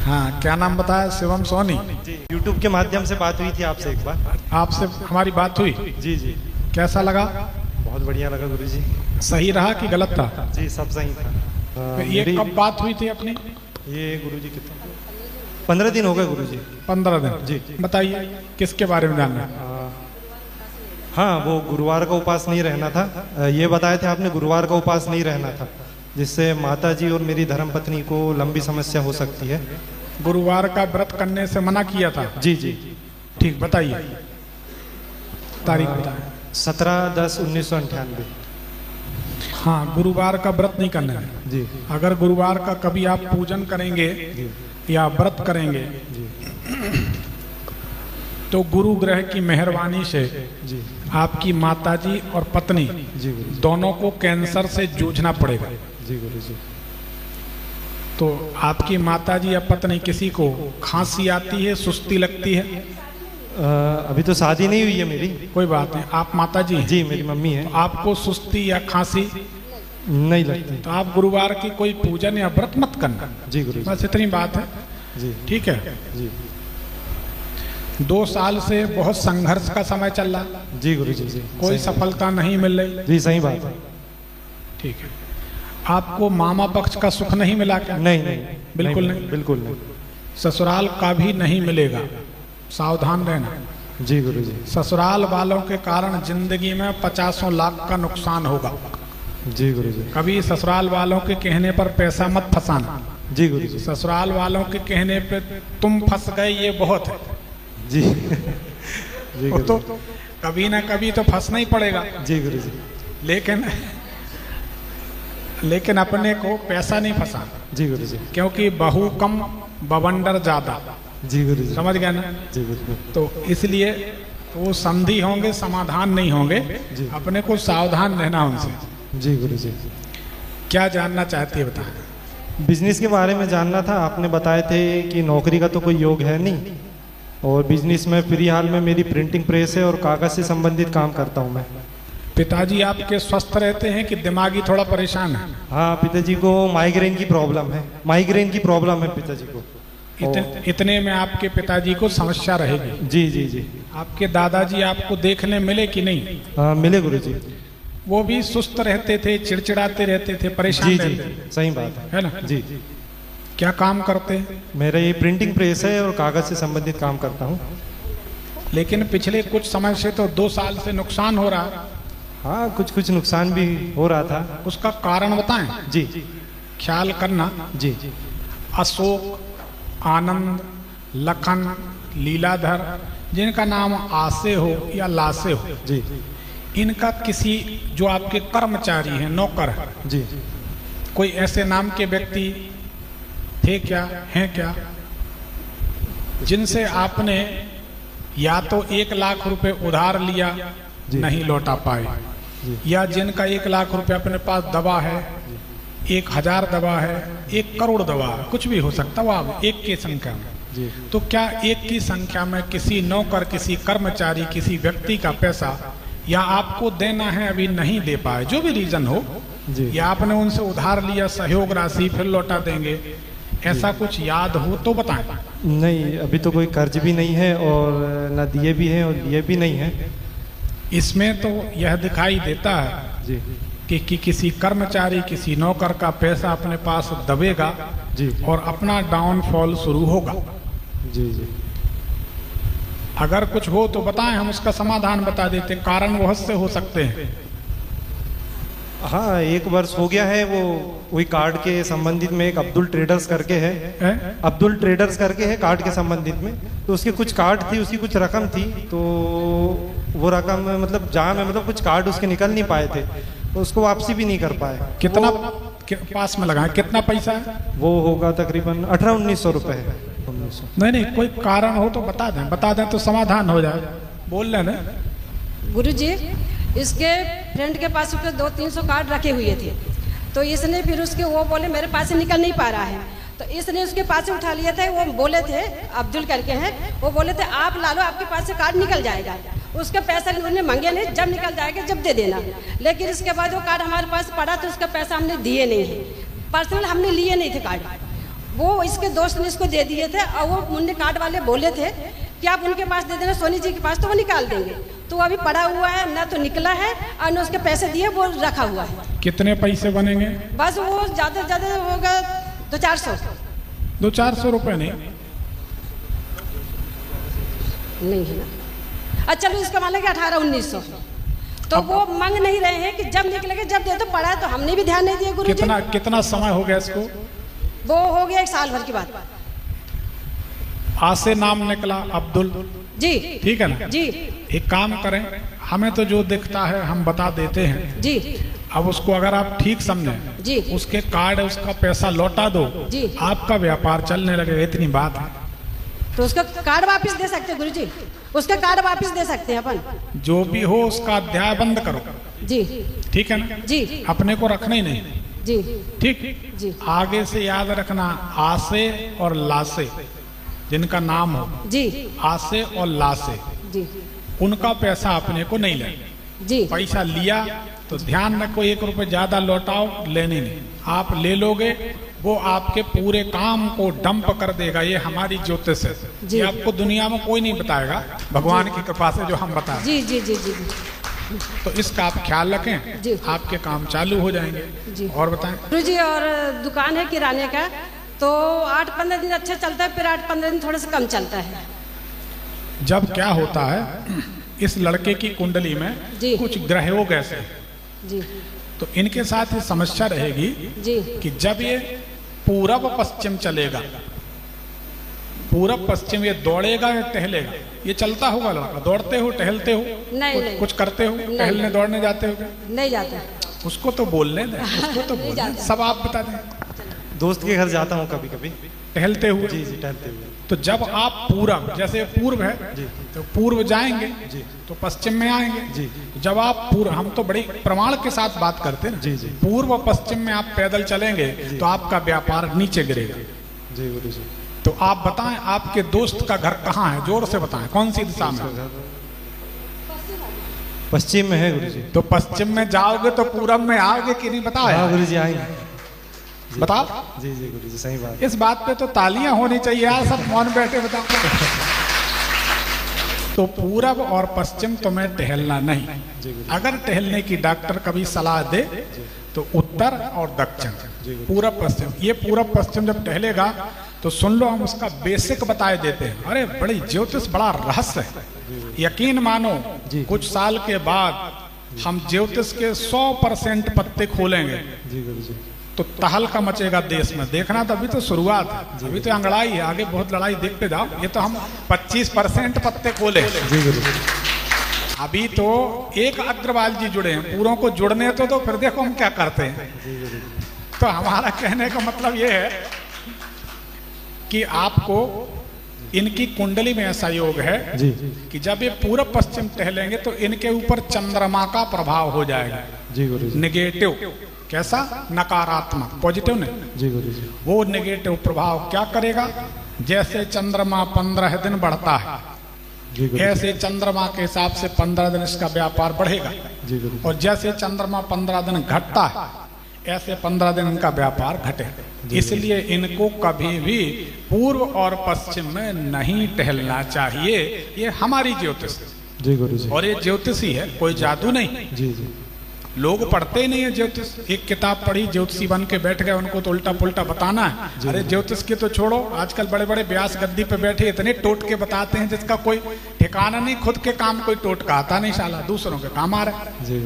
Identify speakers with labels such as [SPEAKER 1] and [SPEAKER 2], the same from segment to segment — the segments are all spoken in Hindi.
[SPEAKER 1] हाँ, क्या नाम बताया? शिवम सोनी।
[SPEAKER 2] जी, यूट्यूब के माध्यम से बात हुई थी आपसे एक बार।
[SPEAKER 1] आपसे हमारी बात हुई?
[SPEAKER 2] जी जी।
[SPEAKER 1] कैसा लगा?
[SPEAKER 2] बहुत बढ़िया लगा गुरुजी।
[SPEAKER 1] सही रहा कि गलत था?
[SPEAKER 2] जी, सब सही था।
[SPEAKER 1] तो ये कब बात हुई थी अपनी?
[SPEAKER 2] ये गुरुजी कितना 15 दिन हो गए गुरुजी।
[SPEAKER 1] 15 दिन?
[SPEAKER 2] जी।
[SPEAKER 1] बताइए किसके बारे में जानना?
[SPEAKER 2] हाँ, वो गुरुवार का उपवास नहीं रहना था। ये बताए थे आपने, गुरुवार का उपवास नहीं रहना था, जिससे माता जी और मेरी धर्मपत्नी को लंबी समस्या हो सकती है।
[SPEAKER 1] गुरुवार का व्रत करने से मना किया था?
[SPEAKER 2] जी जी।
[SPEAKER 1] ठीक, बताइए तारीख बताएं।
[SPEAKER 2] 17/10/1998।
[SPEAKER 1] हाँ, गुरुवार का व्रत नहीं करना है
[SPEAKER 2] जी।
[SPEAKER 1] अगर गुरुवार का कभी आप पूजन करेंगे या व्रत करेंगे तो गुरु ग्रह की मेहरबानी से
[SPEAKER 2] जी
[SPEAKER 1] आपकी माताजी और पत्नी
[SPEAKER 2] जी
[SPEAKER 1] दोनों को कैंसर से जूझना पड़ेगा।
[SPEAKER 2] जी गुरुजी।
[SPEAKER 1] तो आपकी माताजी या पत्नी किसी को खांसी आती है, सुस्ती लगती है?
[SPEAKER 2] अभी तो शादी नहीं हुई है मेरी।
[SPEAKER 1] कोई बात नहीं, आप माताजी हैं?
[SPEAKER 2] जी, मेरी मम्मी है।
[SPEAKER 1] तो आपको सुस्ती या खांसी
[SPEAKER 2] नहीं लगती।
[SPEAKER 1] तो आप गुरुवार की कोई पूजन या व्रत मत करना।
[SPEAKER 2] जी गुरुजी।
[SPEAKER 1] बस इतनी बात है।
[SPEAKER 2] जी
[SPEAKER 1] ठीक है।
[SPEAKER 2] जी
[SPEAKER 1] 2 साल से बहुत संघर्ष का समय चल रहा।
[SPEAKER 2] जी गुरुजी। जी,
[SPEAKER 1] कोई
[SPEAKER 2] सही।
[SPEAKER 1] सफलता नहीं मिल रही।
[SPEAKER 2] जी, सही बात है।
[SPEAKER 1] ठीक है। आपको मामा पक्ष का सुख नहीं मिला क्या?
[SPEAKER 2] नहीं नहीं,
[SPEAKER 1] बिल्कुल नहीं।
[SPEAKER 2] बिल्कुल नहीं।
[SPEAKER 1] ससुराल का भी नहीं मिलेगा, सावधान रहना।
[SPEAKER 2] जी गुरुजी।
[SPEAKER 1] ससुराल वालों के कारण जिंदगी में 50 लाख का नुकसान होगा।
[SPEAKER 2] जी गुरुजी।
[SPEAKER 1] कभी ससुराल वालों के कहने पर पैसा मत फंसाना।
[SPEAKER 2] जी गुरुजी।
[SPEAKER 1] ससुराल वालों के कहने पे तुम फंस गए ये बहुत है।
[SPEAKER 2] जी जी
[SPEAKER 1] वो तो
[SPEAKER 2] गुरुजी।
[SPEAKER 1] कभी ना कभी तो फंसना ही पड़ेगा।
[SPEAKER 2] जी गुरुजी।
[SPEAKER 1] लेकिन अपने को पैसा नहीं फंसाना,
[SPEAKER 2] जी गुरुजी।
[SPEAKER 1] क्योंकि बहू कम बवंडर ज्यादा।
[SPEAKER 2] जी गुरुजी।
[SPEAKER 1] समझ गए ना?
[SPEAKER 2] जी गुरुजी।
[SPEAKER 1] तो इसलिए वो संधि होंगे, समाधान नहीं होंगे।
[SPEAKER 2] जी।
[SPEAKER 1] अपने को सावधान रहना उनसे।
[SPEAKER 2] जी गुरुजी।
[SPEAKER 1] क्या जानना चाहती है बताएं।
[SPEAKER 2] बिजनेस के बारे में जानना था। आपने बताए थे कि नौकरी का तो कोई योग है नहीं, और बिजनेस में फिलहाल में मेरी प्रिंटिंग प्रेस है और कागज से संबंधित काम करता हूँ मैं।
[SPEAKER 1] पिताजी आपके स्वस्थ रहते हैं कि दिमागी थोड़ा परेशान है?
[SPEAKER 2] हाँ, पिताजी को माइग्रेन की प्रॉब्लम है। माइग्रेन की प्रॉब्लम है पिताजी को।
[SPEAKER 1] इतने में आपके पिताजी को समस्या रहेगी।
[SPEAKER 2] जी जी जी।
[SPEAKER 1] आपके दादाजी आपको देखने मिले कि नहीं?
[SPEAKER 2] हाँ, मिले गुरुजी।
[SPEAKER 1] वो भी सुस्त रहते थे, चिड़चिड़ाते रहते थे, परेशान
[SPEAKER 2] जी
[SPEAKER 1] रहते
[SPEAKER 2] जी,
[SPEAKER 1] थे,
[SPEAKER 2] सही बात
[SPEAKER 1] है ना?
[SPEAKER 2] जी।
[SPEAKER 1] क्या काम करते हैं?
[SPEAKER 2] मेरा ये प्रिंटिंग प्रेस है और कागज से संबंधित काम करता हूँ।
[SPEAKER 1] लेकिन पिछले कुछ समय से तो 2 साल से नुकसान हो रहा।
[SPEAKER 2] हाँ, कुछ नुकसान भी हो रहा था।
[SPEAKER 1] उसका कारण बताएं।
[SPEAKER 2] जी।
[SPEAKER 1] ख्याल करना।
[SPEAKER 2] जी।
[SPEAKER 1] अशोक, आनंद, लखन, लीलाधर, जिनका नाम आसे हो या लासे हो,
[SPEAKER 2] जी।
[SPEAKER 1] इनका किसी जो आपके कर्मचारी हैं, नौकर है,
[SPEAKER 2] जी।
[SPEAKER 1] कोई ऐसे नाम के व्यक्ति थे क्या, हैं क्या, जिनसे आपने या तो 1 लाख रुपए उधार लिया, नहीं लौटा पाए, या जिनका 1 लाख रुपए अपने पास दबा है, 1000 दबा है, 1 करोड़ दबा है, कुछ भी हो सकता है, वो एक की संख्या में।
[SPEAKER 2] जी।
[SPEAKER 1] तो क्या एक की संख्या में किसी नौकर, किसी कर्मचारी, किसी व्यक्ति का पैसा या आपको देना है अभी नहीं दे पाए, जो भी रीजन हो, या आपने उनसे उधार लिया सहयोग राशि फिर लौटा देंगे, ऐसा कुछ याद हो तो बताएं।
[SPEAKER 2] नहीं, अभी तो कोई कर्ज भी नहीं है और न दिए भी हैं और लिए भी नहीं है।
[SPEAKER 1] इसमें तो यह दिखाई देता है
[SPEAKER 2] जी
[SPEAKER 1] कि किसी कर्मचारी, किसी नौकर का पैसा अपने पास दबेगा
[SPEAKER 2] जी
[SPEAKER 1] और अपना डाउनफॉल शुरू होगा।
[SPEAKER 2] जी जी।
[SPEAKER 1] अगर कुछ हो तो बताएं, हम उसका समाधान बता देते हैं। कारण बहुत से हो सकते हैं।
[SPEAKER 2] हाँ, 1 वर्ष हो गया है। वो वही कार्ड के संबंधित में एक अब्दुल ट्रेडर्स करके है, अब्दुल ट्रेडर्स करके है कार्ड के संबंधित में। तो उसके कुछ कार्ड थी, उसकी कुछ रकम थी, तो वो रकम मतलब जहाँ में मतलब कुछ कार्ड उसके निकल नहीं पाए थे, तो उसको वापसी भी नहीं कर पाए।
[SPEAKER 1] कितना पास में लगा, कितना पैसा है?
[SPEAKER 2] वो होगा तकरीबन 1800-1900 रुपए है। 1900।
[SPEAKER 1] नहीं, कोई कारण हो तो बता दें तो समाधान हो जाए। बोल रहे ना
[SPEAKER 3] गुरुजी, इसके फ्रेंड के पास उसके 200-300 कार्ड रखे हुए थे, तो इसने फिर उसके वो बोले मेरे पास से निकल नहीं पा रहा है, तो इसने उसके पास से उठा लिया था। वो बोले थे, अब्दुल करके हैं, वो बोले थे आप ला लो, आपके पास से कार्ड निकल जाएगा। उसका पैसा उन्होंने मांगे नहीं, जब निकल जाएगा जब दे देना। लेकिन इसके बाद वो कार्ड हमारे पास पड़ा तो उसका पैसा हमने दिए नहीं है। पर्सनल हमने लिए नहीं थे कार्ड। वो इसके दोस्त ने इसको दे दिए थे और वो मुन्ने कार्ड वाले बोले थे कि आप उनके पास दे देना, सोनी जी के पास, तो वो निकाल देंगे। तो अभी पड़ा हुआ है, ना तो निकला है और न उसके पैसे दिए, वो रखा हुआ है।
[SPEAKER 1] कितने पैसे बनेंगे?
[SPEAKER 3] बस वो ज़्यादा से ज़्यादा होगा 200-400।
[SPEAKER 1] 200-400 रुपये नहीं
[SPEAKER 3] है ना। अच्छा चलो इसका मान लेंगे 1800-1900। तो वो मांग नहीं रहे हैं कि जब निकलेगा जब दे, तो पड़ा है तो हमने भी ध्यान नहीं दिया गुरु जी।
[SPEAKER 1] कितना समय हो गया इसको?
[SPEAKER 3] वो हो गया 1 साल भर की बात।
[SPEAKER 1] आज से नाम निकला अब्दुल
[SPEAKER 3] जी,
[SPEAKER 1] ठीक है ना जी। एक काम करें, हमें तो जो दिखता है हम बता देते हैं जी। अब उसको अगर आप ठीक समझें जी, उसके कार्ड उसका पैसा लौटा दो जी, आपका व्यापार चलने लगेगा, इतनी बात है।
[SPEAKER 3] तो उसका कार्ड वापस दे सकते हैं गुरु जी, उसका कार्ड वापस दे सकते हैं अपन।
[SPEAKER 1] जो भी हो उसका अध्याय बंद करो
[SPEAKER 3] जी,
[SPEAKER 1] ठीक है ना जी। अपने को रखना ही नहीं जी, ठीक जी। आगे से याद रखना, आसे और लासे जिनका नाम हो जी, आसे और लासे जी, उनका पैसा अपने को नहीं लेना जी। पैसा लिया तो ध्यान रखो 1 रुपए ज्यादा लौटाओ, लेने नहीं। आप ले लोगे वो आपके पूरे काम को डंप कर देगा। ये हमारी ज्योतिष है, ये आपको दुनिया में कोई नहीं बताएगा, भगवान की कृपा से जो हम बताएं
[SPEAKER 3] जी जी जी जी।
[SPEAKER 1] तो इसका आप ख्याल रखें जी, आपके काम चालू हो जाएंगे जी। और बताएं
[SPEAKER 3] गुरु जी। और दुकान है किराने का, तो 8-15 दिन अच्छा चलता है, फिर 8-15 दिन थोड़ा सा कम चलता है।
[SPEAKER 1] जब क्या होता है, इस लड़के की कुंडली में कुछ ग्रहयोग ऐसे जी, तो इनके साथ ये समस्या रहेगी जी कि जब ये पूरब पश्चिम चलेगा, पूरब पश्चिम ये दौड़ेगा या टहलेगा? ये चलता होगा लड़का, दौड़ते हो टहलते हो? नहीं, कुछ करते हो? टहलने दौड़ने जाते हो? नहीं जाते। उसको तो बोलने दें, उसको तो बोलने, सब आप बता दें।
[SPEAKER 2] दोस्त के घर जाता हूँ कभी कभी
[SPEAKER 1] टहलते हुए
[SPEAKER 2] जी जी, टहलते हुए।
[SPEAKER 1] तो जब आप पूरब, जैसे पूर्व है जी, तो पूर्व जाएंगे जी, तो पश्चिम में आएंगे जी। जब आप पूर्व, हम तो बड़ी प्रमाण के साथ बात करते हैं जी जी, पूर्व पश्चिम में आप पैदल चलेंगे तो आपका व्यापार नीचे गिरेगा
[SPEAKER 2] जी गुरु जी।
[SPEAKER 1] तो आप बताएं आपके दोस्त का घर कहाँ है, जोर से बताएं, कौन सी दिशा में?
[SPEAKER 2] पश्चिम में है गुरु जी।
[SPEAKER 1] तो पश्चिम में जाओगे तो पूरब में आओगे कि नहीं? बताओ
[SPEAKER 2] हाँ गुरु जी, आएंगे।
[SPEAKER 1] बताओ
[SPEAKER 2] जी जी गुरु जी, सही बात।
[SPEAKER 1] इस बात पे तो तालियां होनी चाहिए यार, सब मौन बैठे बताओ। तो पूरब और पश्चिम तुम्हें टहलना नहीं। अगर टहलने की डॉक्टर कभी सलाह दे तो उत्तर और दक्षिण, पूरब पश्चिम। ये पूरब पश्चिम जब टहलेगा तो सुन लो, हम उसका बेसिक बताए देते हैं। अरे बड़ी ज्योतिष बड़ा रहस्य है, यकीन मानो कुछ साल के बाद हम ज्योतिष के 100% पत्ते खोलेंगे
[SPEAKER 2] जी गुरु जी,
[SPEAKER 1] तो तहलका मचेगा देश में। देखना तो अभी तो शुरुआत है, अभी तो अंगड़ाई है, आगे बहुत लड़ाई देखते जाओ। ये तो हम 25% पत्ते खोले
[SPEAKER 2] जी गुरु जी।
[SPEAKER 1] अभी तो एक अग्रवाल जी जुड़े हैं, पूरों को जुड़ने तो फिर देखो हम क्या करते हैं। तो हमारा कहने का मतलब ये है कि आपको इनकी कुंडली में ऐसा योग है जी, कि जब ये पूरब पश्चिम टहलेंगे तो इनके ऊपर चंद्रमा का प्रभाव हो जाएगा जी गुरु जी। नेगेटिव, कैसा? नकारात्मक, पॉजिटिव नहीं जी गुरु जी। वो नेगेटिव प्रभाव क्या करेगा? जैसे चंद्रमा 15 दिन बढ़ता है जी गुरु, ऐसे चंद्रमा के हिसाब से 15 दिन इसका व्यापार बढ़ेगा जी गुरु। और जैसे चंद्रमा 15 दिन घटता है, ऐसे 15 दिन इनका व्यापार घटेगा। इसलिए इनको कभी भी पूर्व और पश्चिम में नहीं टहलना चाहिए। ये हमारी ज्योतिष
[SPEAKER 2] जी गुरु जी,
[SPEAKER 1] और ये ज्योतिष ही है, कोई जादू नहीं जी जी। लोग पढ़ते ही नहीं है ज्योतिष, एक किताब पढ़ी ज्योतिषी बन के बैठ गए, उनको तो उल्टा पुल्टा बताना है। अरे ज्योतिष की तो छोड़ो, आजकल बड़े बड़े व्यास गद्दी पे बैठे इतने टोट के बताते हैं जिसका कोई ठिकाना नहीं। खुद के काम कोई टोटका आता नहीं साला, दूसरों के काम आ रहा है जी।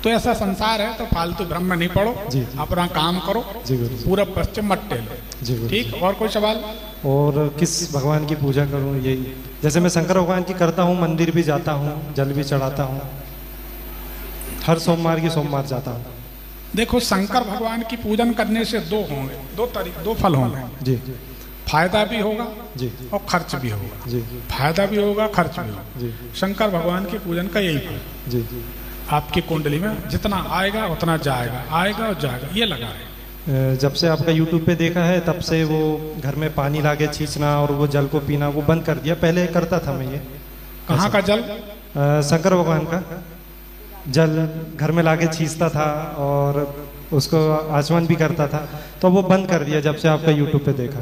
[SPEAKER 1] तो ऐसा संसार है, तो फालतू भ्रम में नहीं पड़ो जी, अपना काम करो जी। पूरा पश्चिम मत टेलो जी। ठीक, और कोई सवाल?
[SPEAKER 2] और किस भगवान की पूजा करूं? यही, जैसे मैं शंकर भगवान की करता हूँ, मंदिर भी जाता हूँ, जल भी चढ़ाता हूँ, हर सोमवार की सोमवार जाता हूँ।
[SPEAKER 1] देखो, शंकर भगवान की पूजन करने से दो होंगे, दो फल होंगे जी। फायदा भी होगा जी और खर्च भी होगा जी। फायदा भी होगा, खर्च भी होगा जी। शंकर भगवान के पूजन का यही फल जी। आपकी कुंडली में जितना आएगा उतना जाएगा, आएगा और जाएगा, ये लगा है।
[SPEAKER 2] जब से आपका YouTube पे देखा है तब से वो घर में पानी लाके छींचना और वो जल को पीना वो बंद कर दिया। पहले करता था मैं ये।
[SPEAKER 1] कहाँ का जल?
[SPEAKER 2] शंकर भगवान का जल घर में लाके छींचता था और उसको आचमन भी करता था, तो वो बंद कर दिया जब से आपका यूट्यूब पे देखा।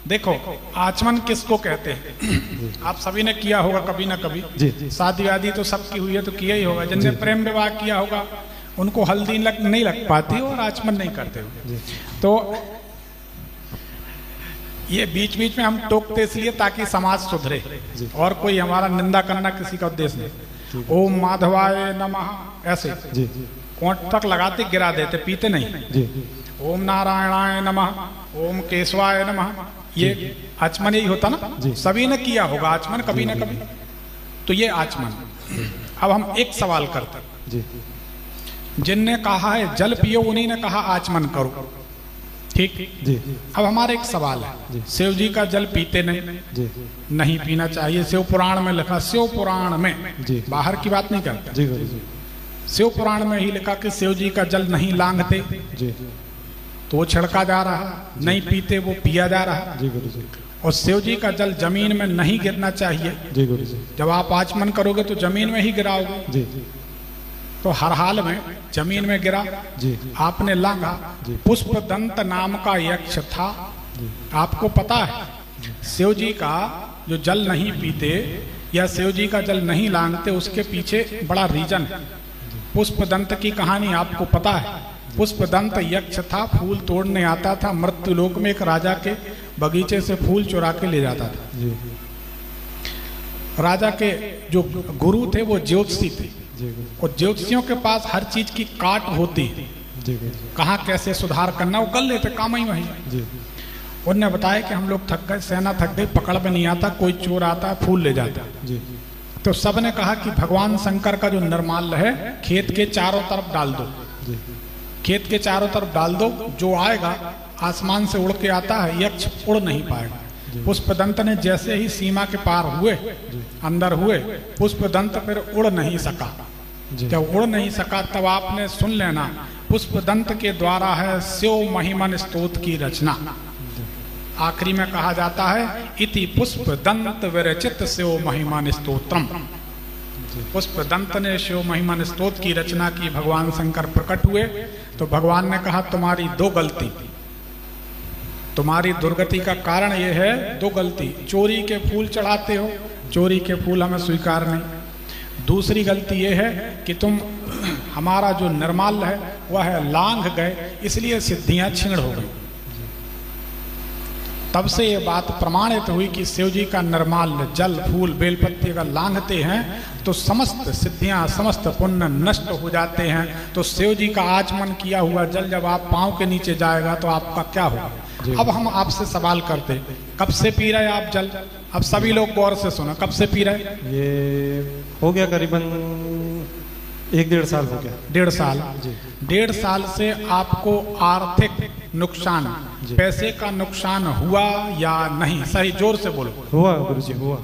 [SPEAKER 1] देखो आचमन किसको कहते हैं, आप सभी ने किया होगा कभी ना कभी।
[SPEAKER 2] जी।
[SPEAKER 1] शादी वादी तो सबकी हुई है तो किया ही होगा। जिनने प्रेम विवाह किया होगा उनको हल्दी नहीं लग पाती और आचमन नहीं करते हो। तो ये बीच बीच में हम टोकते इसलिए ताकि समाज सुधरे, और कोई हमारा निंदा करना किसी का उद्देश्य नहीं। ओम माधवाय नमः ऐसे कोंठ तक लगाते गिरा देते, पीते नहीं। ओम नारायणाय नमः, ओम केशवाय नमः, ये आचमन यही होता ना। सभी ने किया होगा आचमन कभी ना कभी, तो ये आचमन। अब हम एक सवाल करते, जिनने कहा है जल पियो उन्हीं ने कहा आचमन करो, ठीक जी। अब हमारा एक सवाल है, शिव जी का जल पीते नहीं पीना चाहिए। शिव पुराण में लिखा, शिव पुराण में, बाहर की बात नहीं करते, शिव पुराण में ही लिखा कि शिव जी का जल नहीं लांघते, तो वो छिड़का जा रहा, नहीं पीते वो पिया जा रहा। और शिव जी का जल जमीन में नहीं गिरना चाहिए। जब आप आचमन करोगे तो जमीन में ही गिराओगे, तो हर हाल में जमीन में गिरा। आपने लांघा। पुष्पदंत नाम का यक्ष था, आपको पता है शिव जी का जो जल नहीं पीते या शिव जी का जल नहीं लांघते, उसके पीछे बड़ा रीजन है। पुष्पदंत की कहानी आपको पता है। पुष्पदंत यक्ष था, फूल तोड़ने आता था, मृत्युलोक में एक राजा के बगीचे से फूल चुरा के ले जाता था। राजा के जो गुरु थे वो ज्योतिषी थे, और ज्योतिषियों के पास हर चीज की काट होती है, कहाँ कैसे सुधार करना वो कर लेते, काम ही वही। उन्होंने बताया कि हम लोग थक गए, सेना थक गई, पकड़ में नहीं आता, कोई चोर आता है फूल ले जाता। तो सबने कहा कि भगवान शंकर का जो निर्माल्य है खेत के चारों तरफ डाल दो, खेत के चारों तरफ डाल दो, जो आएगा आसमान से उड़ के आता है, यक्ष उड़ नहीं पाएगा। पुष्पदंत ने जैसे ही सीमा के पार हुए, अंदर हुए, पुष्पदंत फिर उड़ नहीं सका। जब उड़ नहीं सका तब आपने सुन लेना, पुष्पदंत के द्वारा है शिव महिमन स्तोत्र की रचना। आखिरी में कहा जाता है इति पुष्पदंत विरचित शिव महिमन स्तोत्रम। पुष्पदंत ने शिव महिमन स्तोत्र की रचना की, भगवान शंकर प्रकट हुए तो भगवान ने कहा तुम्हारी दो गलती, तुम्हारी दुर्गति का कारण ये है, दो गलती। चोरी के फूल चढ़ाते हो, चोरी के फूल हमें स्वीकार नहीं। दूसरी गलती ये है कि तुम हमारा जो निर्माल्य है वह है लांघ गए, इसलिए सिद्धियां छीण हो गई। तब से ये बात प्रमाणित हुई कि शिव जी का निर्माल्य जल फूल बेलपत्ती का लांघते हैं तो समस्त सिद्धियां समस्त पुण्य नष्ट हो जाते हैं। तो शिव जी का आचमन किया हुआ जल जब आप पांव के नीचे जाएगा तो आपका क्या होगा। अब हम आपसे सवाल करते, कब से पी रहे आप जल? अब सभी लोग गौर से सुनो, कब से पी रहे?
[SPEAKER 2] ये हो गया करीबन 1-1.5 साल हो गया।
[SPEAKER 1] 1.5 साल। 1.5 साल से आपको आर्थिक नुकसान, पैसे का नुकसान हुआ या नहीं? सही जोर से बोलो।
[SPEAKER 2] हुआ गुरुजी, हुआ।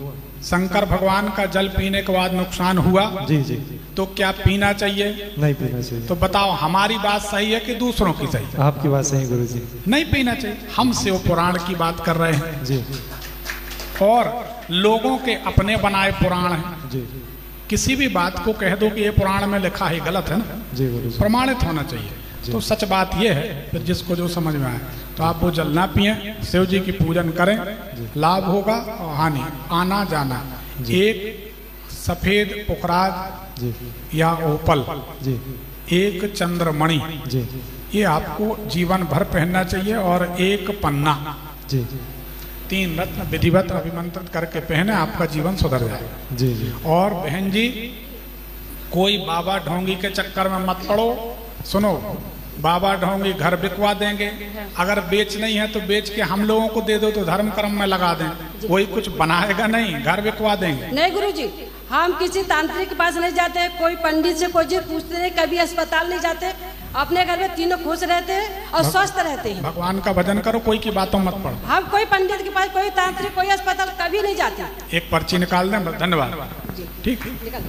[SPEAKER 1] शंकर भगवान का जल पीने के बाद नुकसान हुआ?
[SPEAKER 2] जी जी।
[SPEAKER 1] तो क्या पीना चाहिए?
[SPEAKER 2] नहीं पीना चाहिए।
[SPEAKER 1] तो बताओ हमारी बात सही है कि दूसरों की सही?
[SPEAKER 2] आपकी बात सही गुरुजी।
[SPEAKER 1] नहीं पीना चाहिए। हम शिव पुराण की बात कर रहे हैं
[SPEAKER 2] जी,
[SPEAKER 1] और लोगों के अपने बनाए पुराण हैं
[SPEAKER 2] जी।
[SPEAKER 1] किसी भी बात को कह दो कि ये पुराण में लिखा है, गलत है ना
[SPEAKER 2] जी गुरुजी।
[SPEAKER 1] प्रमाणित होना चाहिए। तो सच बात ये है, फिर जिसको जो समझ में आए तो आप वो जल ना पिए, शिव जी की पूजन करें, लाभ होगा और हानि आना जाना। एक सफेद पुखराज या ओपल, एक चंद्रमणि, ये आपको जीवन भर पहनना चाहिए, और एक पन्ना, 3 रत्न विधिवत अभिमंत्रित करके पहने, आपका जीवन सुधर जाएगा।
[SPEAKER 2] जी जी।
[SPEAKER 1] और बहन जी, कोई बाबा ढोंगी के चक्कर में मत पड़ो। सुनो, बाबा ढोंगी घर बिकवा देंगे, अगर बेच नहीं है तो बेच के हम लोगों को दे दो तो धर्म कर्म में लगा दें, कोई कुछ बनाएगा नहीं, घर बिकवा देंगे।
[SPEAKER 3] नहीं गुरुजी, हम किसी तांत्रिक के पास नहीं जाते, कोई पंडित से कोई चीज पूछते नहीं, कभी अस्पताल नहीं जाते, अपने घर में तीनों खुश रहते हैं और स्वस्थ रहते हैं।
[SPEAKER 1] भगवान का भजन करो, कोई की बातों मत पढ़ो।
[SPEAKER 3] हम कोई पंडित के पास, कोई तांत्रिक, कोई अस्पताल कभी नहीं जाते।
[SPEAKER 1] एक पर्ची निकाल दें, धन्यवाद।
[SPEAKER 3] जी
[SPEAKER 1] ठीक है।
[SPEAKER 3] निकल